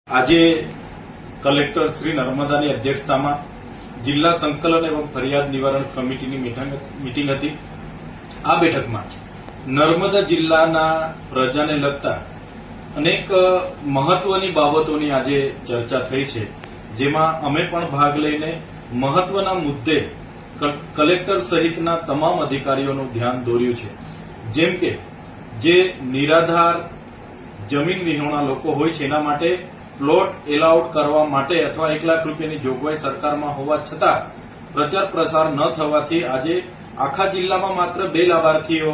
આજે કલેક્ટર શ્રી નર્મદાની અધ્યક્ષતામાં જિલ્લા સંકલન એવં ફરિયાદ નિવારણ કમિટીની મીટિંગ હતી। આ બેઠકમાં નર્મદા જિલ્લાના પ્રજાને લગતા અનેક મહત્વની બાબતોની આજે ચર્ચા થઈ છે, જેમાં અમે પણ ભાગ લઈને મહત્વના મુદ્દે કલેક્ટર સહિતના તમામ અધિકારીઓનું ધ્યાન દોર્યું છે। જેમ કે જે નિરાધાર જમીન વિહોણા લોકો હોય છે એના માટે પ્લોટ એલાઉડ કરવા માટે અથવા 1 લાખ રૂપિયાની જોગવાઈ સરકારમાં હોવા છતાં પ્રચાર પ્રસાર ન થવાથી આજે આખા જિલ્લામાં માત્ર 2 લાભાર્થીઓ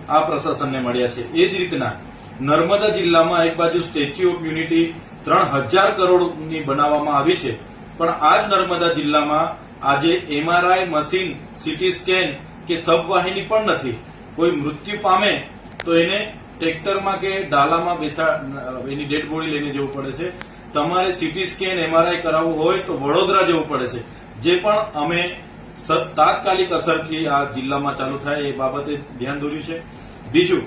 આ પ્રશાસનને મળ્યા છે। એ જ રીતના નર્મદા જિલ્લામાં એક બાજુ સ્ટેચ્યુ ઓફ યુનિટી 3000 કરોડની બનાવવામાં આવી છે, પણ આ જ નર્મદા જિલ્લામાં આજે MRI મશીન, સીટી સ્કેન કે સબવાહિની પણ નથી। કોઈ મૃત્યુ પામે તો એને ટ્રેક્ટરમાં કે ડાલામાં એની ડેડ બોડી લઈને જવું પડે છે। તમારે સીટી સ્કેન, MRI કરાવવું હોય તો વડોદરા જવું પડે છે, જે પણ અમે તાત્કાલિક અસરથી આ જિલ્લામાં ચાલુ થાય એ બાબતે ધ્યાન દોર્યું છે। બીજું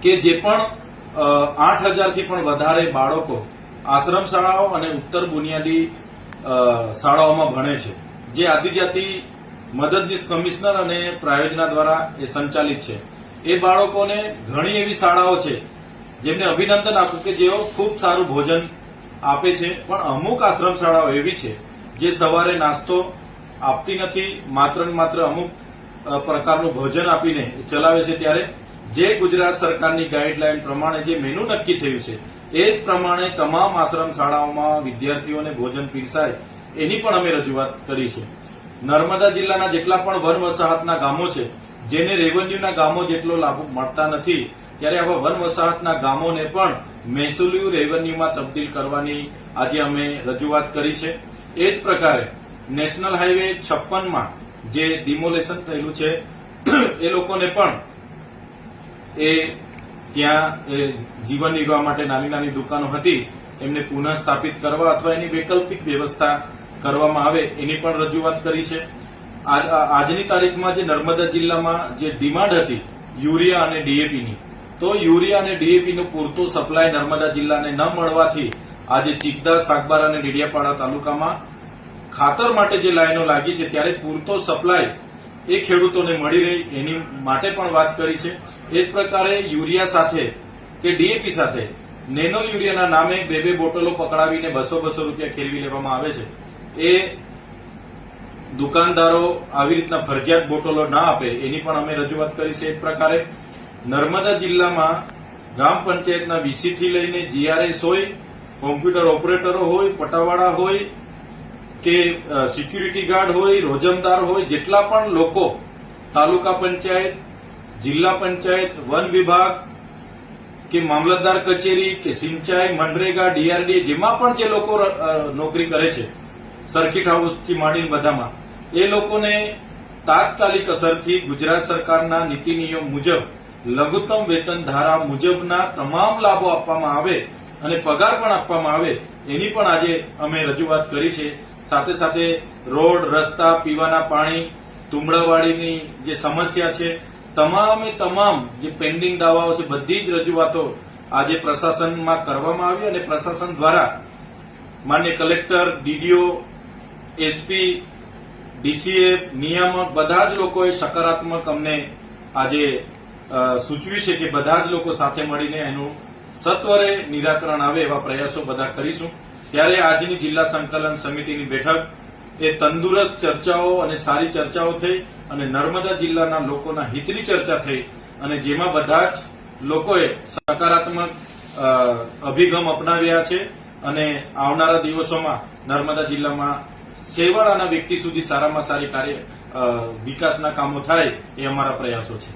કે જે પણ 8000 થી પણ વધારે બાળકો આશ્રમ શાળાઓ અને ઉત્તર બુનિયાદી શાળાઓમાં ભણે છે, જે આદિજાતિ મદદનીશ કમિશનર અને પ્રાયોજના દ્વારા એ સંચાલિત છે। એ બાળકોને ઘણી એવી શાળાઓ છે જેમને અભિનંદન આપું કે જેઓ ખૂબ સારું ભોજન આપે છે, પણ અમુક આશ્રમ શાળાઓ એવી છે જે સવારે નાસ્તો આપતી નથી, માત્ર ને માત્ર અમુક પ્રકારનું ભોજન આપીને ચલાવે છે। ત્યારે જે ગુજરાત સરકારની ગાઈડલાઈન પ્રમાણે જે મેનુ નક્કી થયું છે એ જ પ્રમાણે તમામ આશ્રમ શાળાઓમાં વિદ્યાર્થીઓને ભોજન પીરસાય એની પણ અમે રજૂઆત કરી છે। નર્મદા જિલ્લાના જેટલા પણ વન વસાહતના ગામો છે જેને રેવન્યુના ગામો જેટલો લાભ મળતા નથી, ત્યારે આવા વન વસાહતના ગામોને પણ મહેસૂલી રેવન્યુમાં તબદીલ કરવાની આજે અમે રજૂઆત કરી છે। એ જ પ્રકારે નેશનલ હાઈવે 56માં જે ડિમોલેશન થયેલું છે એ લોકોને પણ ત્યાં જીવન નિર્વાહ માટે નાની નાની દુકાનો હતી એમને પુનઃ સ્થાપિત કરવા અથવા એની વૈકલ્પિક વ્યવસ્થા કરવામાં આવે એની પણ રજૂઆત કરી છે। આજની તારીખમાં જે નર્મદા જિલ્લામાં જે ડિમાન્ડ હતી યુરિયા અને ડીએપીની, તો યુરિયા અને ડીએપીનો પૂરતો સપ્લાય નર્મદા જિલ્લાને ન મળવાથી આજે ચિકદા, સાગબારા અને ડેડિયાપાડા તાલુકામાં ખાતર માટે જે લાઈનો લાગી છે ત્યારે પૂરતો સપ્લાય એ ખેડૂતોને મળી રહે એની માટે પણ વાત કરી છે। એ જ પ્રકારે યુરિયા સાથે કે ડીએપી સાથે નેનો યુરિયાના નામે 2 બોટલો પકડાવીને 200 રૂપિયા ખેરવી લેવામાં આવે છે। એ દુકાનદારો આવી રીતના ફરજિયાત બોટલો ના આપે એની પણ અમે રજૂઆત કરી છે। એક પ્રકારે નર્મદા જિલ્લામાં ગ્રામ પંચાયતના વીસી થી લઈને જીઆરએસ હોય, કોમ્પ્યુટર ઓપરેટરો હોય, પટાવાળા હોય કે સિક્યુરિટી ગાર્ડ હોય, રોજમદાર હોય, જેટલા પણ લોકો તાલુકા પંચાયત, જિલ્લા પંચાયત, વન વિભાગ કે મામલતદાર કચેરી કે સિંચાઈ, મનરેગા, ડીઆરડી જેમાં પણ જે લોકો નોકરી કરે છે, સર્કિટ હાઉસથી માંડીને બધામાં, એ લોકોને તાત્કાલિક અસરથી ગુજરાત સરકારના નીતિ નિયમ મુજબ લઘુત્તમ વેતન ધારા મુજબના તમામ લાભો આપવામાં આવે અને પગાર પણ આપવામાં આવે એની પણ આજે અમે રજૂઆત કરી છે। સાથે સાથે રોડ, રસ્તા, પીવાના પાણી, તુંબડાવાડીની જે સમસ્યા છે, તમામે તમામ જે પેન્ડિંગ દાવાઓ છે બધી જ રજૂઆતો આજે પ્રશાસનમાં કરવામાં આવી અને પ્રશાસન દ્વારા માન્ય કલેક્ટર, ડીડીઓ, એસપી, ડીસીએફ, નિયામક બધા જ લોકોએ સકારાત્મક અમને આજે સૂચવ્યું છે કે બધા જ લોકો સાથે મળીને એનું સત્વરે નિરાકરણ આવે એવા પ્રયાસો બધા કરીશું। ત્યારે આજની જિલ્લા સંકલન સમિતિની બેઠક એ તંદુરસ્ત ચર્ચાઓ અને સારી ચર્ચાઓ થઈ અને નર્મદા જિલ્લાના લોકોના હિતની ચર્ચા થઈ અને જેમાં બધા જ લોકોએ સકારાત્મક અભિગમ અપનાવ્યા છે અને આવનારા દિવસોમાં નર્મદા જિલ્લામાં છેવાડાના વ્યક્તિ સુધી સારામાં સારી વિકાસના કામો થાય એ અમારા પ્રયાસો છે।